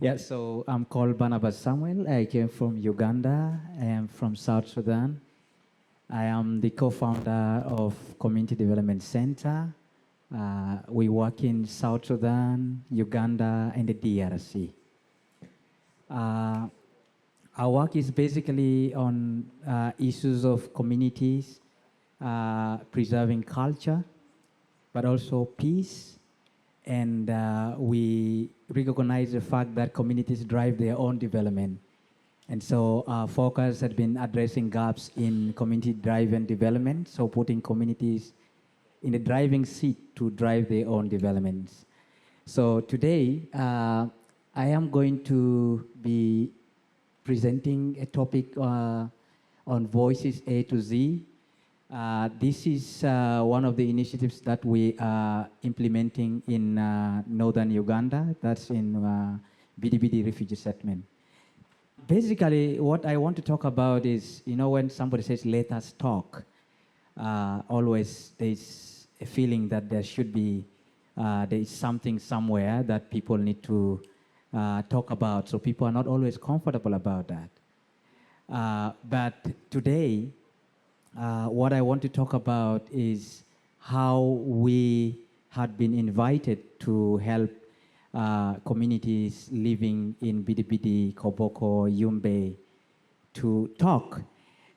Yeah, so I'm called Barnabas Samuel. I came from Uganda. I am from South Sudan. I am the co-founder of Community Development Center. We work in South Sudan, Uganda, and the DRC. Uh, our work is basically on issues of communities, preserving culture, but also peace. And we recognize the fact that communities drive their own development. And so our focus has been addressing gaps in community-driven development, so putting communities in the driving seat to drive their own developments. So today, I am going to be presenting a topic on Voices A to Z. This is one of the initiatives that we are implementing in northern Uganda, that's in Bidibidi refugee settlement. Basically, what I want to talk about is, when somebody says, let us talk, always there's a feeling that there should be, there is something somewhere that people need to talk about. So people are not always comfortable about that. But today, what I want to talk about is how we had been invited to help communities living in Bidibidi, Koboko, Yumbe to talk.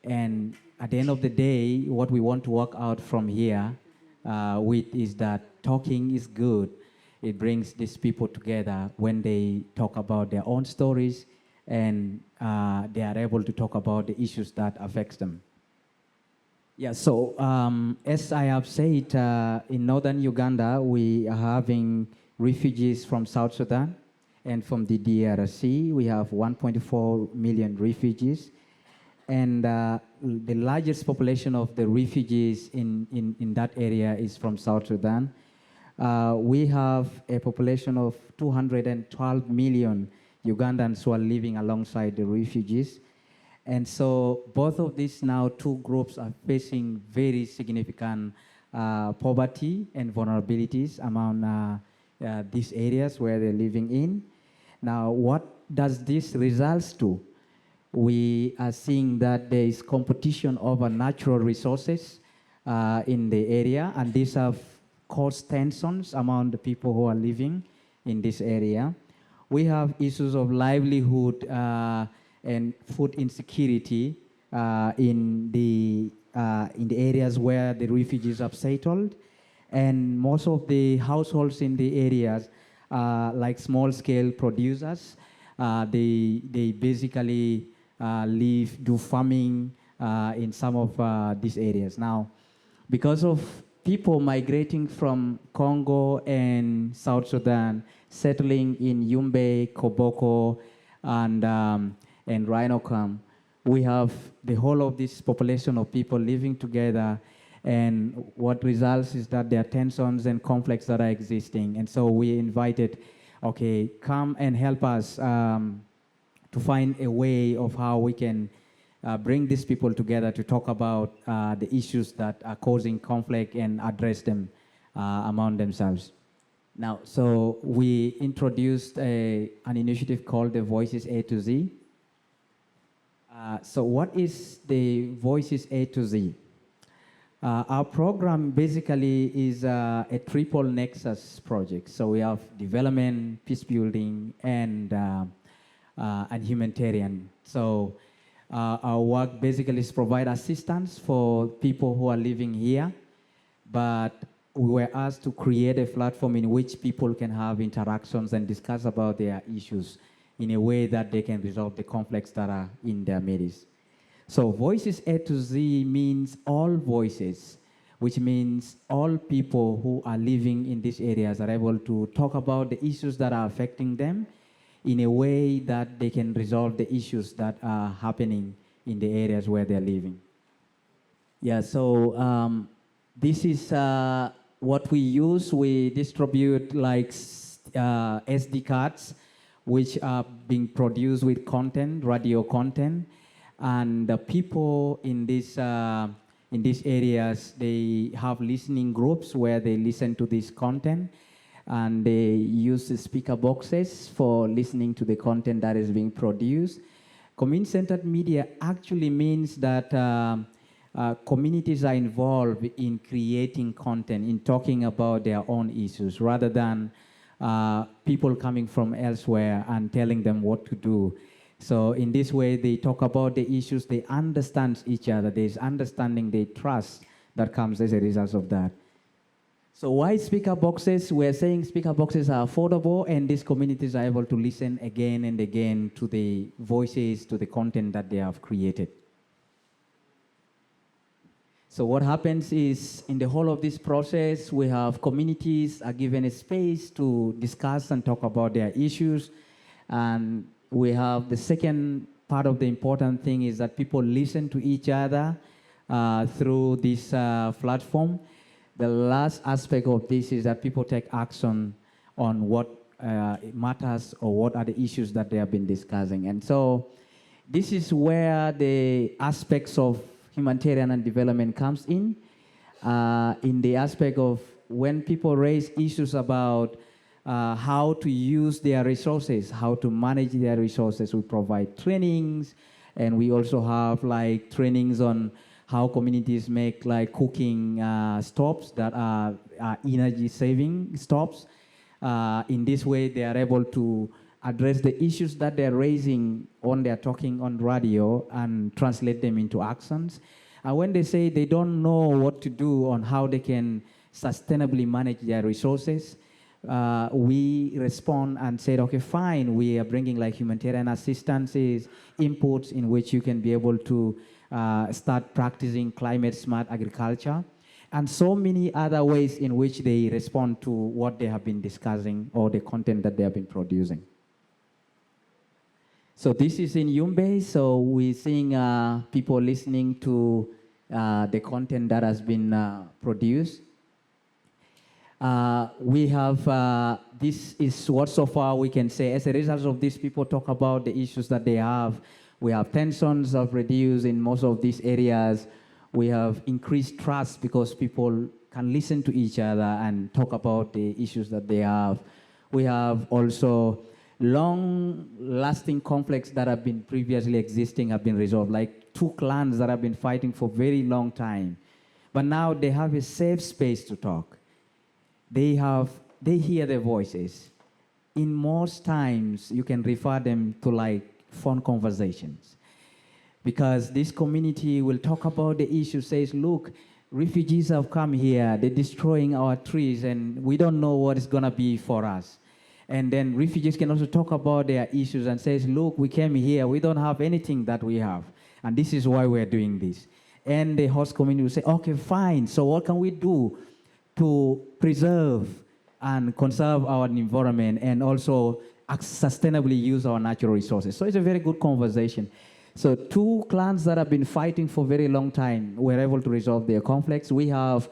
And at the end of the day, what we want to work out from here with is that talking is good. It brings these people together when they talk about their own stories and they are able to talk about the issues that affects them. Yeah, so as I have said, in northern Uganda, we are having refugees from South Sudan and from the DRC. We have 1.4 million refugees. And the largest population of the refugees in that area is from South Sudan. We have a population of 212 million Ugandans who are living alongside the refugees. And so both of these now two groups are facing very significant poverty and vulnerabilities among these areas where they're living in. Now, what does this results to? We are seeing that there is competition over natural resources in the area, and these have caused tensions among the people who are living in this area. We have issues of livelihood and food insecurity in the areas where the refugees have settled, and most of the households in the areas, like small-scale producers, they basically do farming in some of these areas. Now, because of people migrating from Congo and South Sudan, settling in Yumbe, Koboko, and Rhinocam, we have the whole of this population of people living together, and what results is that there are tensions and conflicts that are existing. And so we invited, okay, come and help us to find a way of how we can bring these people together to talk about the issues that are causing conflict and address them among themselves. Now, so we introduced an initiative called the Voices A to Z. So what is the Voices A to Z? Our program basically is a triple nexus project. So we have development, peace building, and humanitarian. So our work basically is provide assistance for people who are living here, but we were asked to create a platform in which people can have interactions and discuss about their issues in a way that they can resolve the conflicts that are in their midst. So Voices A to Z means all voices, which means all people who are living in these areas are able to talk about the issues that are affecting them in a way that they can resolve the issues that are happening in the areas where they're living. Yeah, so this is what we use. We distribute like SD cards, which are being produced with content, radio content, and the people in these areas, they have listening groups where they listen to this content. and they use the speaker boxes for listening to the content that is being produced. Community-centered media actually means that communities are involved in creating content, in talking about their own issues, rather than people coming from elsewhere and telling them what to do. So in this way, they talk about the issues, they understand each other, there's understanding, they trust that comes as a result of that. So why speaker boxes? We're saying speaker boxes are affordable, and these communities are able to listen again and again to the voices, to the content that they have created. So what happens is, in the whole of this process, we have communities are given a space to discuss and talk about their issues. And we have the second part of the important thing is that people listen to each other through this platform. The last aspect of this is that people take action on what matters or what are the issues that they have been discussing. And so this is where the aspects of humanitarian and development comes in the aspect of when people raise issues about how to use their resources, how to manage their resources. We provide trainings, and we also have like trainings on how communities make like cooking stoves that are energy saving stoves. In this way, they are able to address the issues that they're raising on their talking on radio and translate them into actions. And when they say they don't know what to do on how they can sustainably manage their resources, we respond and say, okay, fine, we are bringing like humanitarian assistances, inputs in which you can be able to start practicing climate smart agriculture, and so many other ways in which they respond to what they have been discussing or the content that they have been producing. So this is in Yumbe, so we're seeing people listening to the content that has been produced. We have, this is what so far we can say. As a result of this, people talk about the issues that they have. We have tensions have reduced in most of these areas. We have increased trust because people can listen to each other and talk about the issues that they have. We have also long-lasting conflicts that have been previously existing have been resolved, like two clans that have been fighting for a very long time. But now they have a safe space to talk. They hear their voices. In most times, you can refer them to like phone conversations, because this community will talk about the issue, says, look, refugees have come here, they're destroying our trees, and we don't know what it's gonna be for us. And then refugees can also talk about their issues and says, look, we came here, we don't have anything that we have, and this is why we're doing this. And the host community will say, okay, fine, so what can we do to preserve and conserve our environment and also sustainably use our natural resources? So it's a very good conversation. So two clans that have been fighting for a very long time were able to resolve their conflicts. We have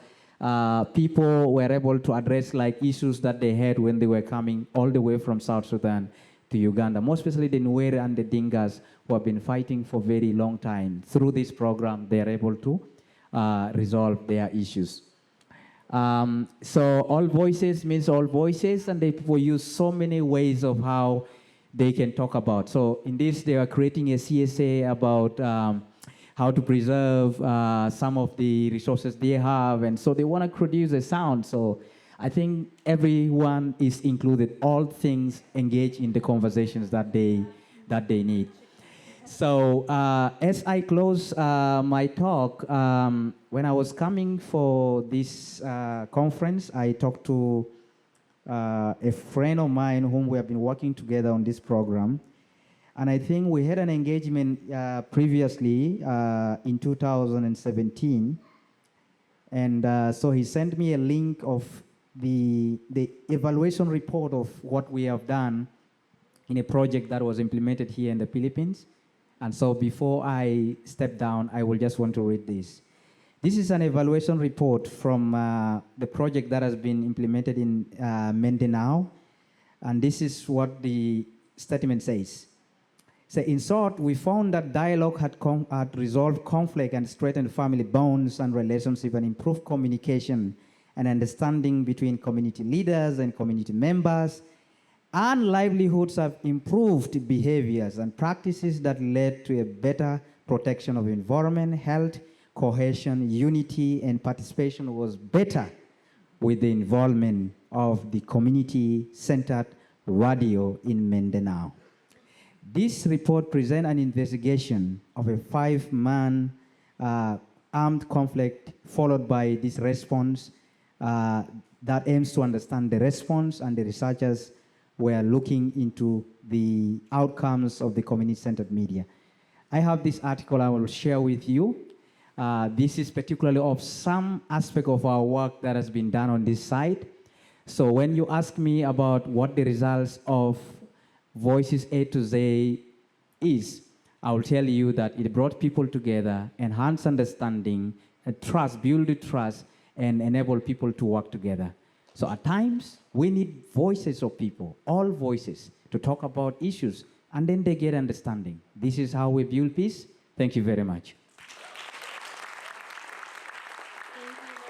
people were able to address like issues that they had when they were coming all the way from South Sudan to Uganda, more especially the Nwere and the Dingas, who have been fighting for a very long time. Through this program, they are able to resolve their issues. So all voices means all voices, and they people use so many ways of how they can talk about. So in this, they are creating a CSA about how to preserve some of the resources they have, and so they want to produce a sound. So I think everyone is included, all things engage in the conversations that they need. So as I close my talk, when I was coming for this conference, I talked to a friend of mine whom we have been working together on this program. And I think we had an engagement previously in 2017. And so he sent me a link of the evaluation report of what we have done in a project that was implemented here in the Philippines. And so before I step down, I will just want to read this. This is an evaluation report from the project that has been implemented in Mindanao. And this is what the statement says. So in short, we found that dialogue had resolved conflict and strengthened family bonds and relationship and improved communication and understanding between community leaders and community members, and livelihoods have improved behaviors and practices that led to a better protection of environment, health, cohesion, unity, and participation was better with the involvement of the community-centered radio in Mindanao. This report presents an investigation of a 5-man armed conflict, followed by this response that aims to understand the response, and the researchers were looking into the outcomes of the community-centered media. I have this article I will share with you. This is particularly of some aspect of our work that has been done on this site. So when you ask me about what the results of Voices A to Z is, I will tell you that it brought people together, enhanced understanding, trust, build trust, and enable people to work together. So at times, we need voices of people, all voices, to talk about issues, and then they get understanding. This is how we build peace. Thank you very much. Thank you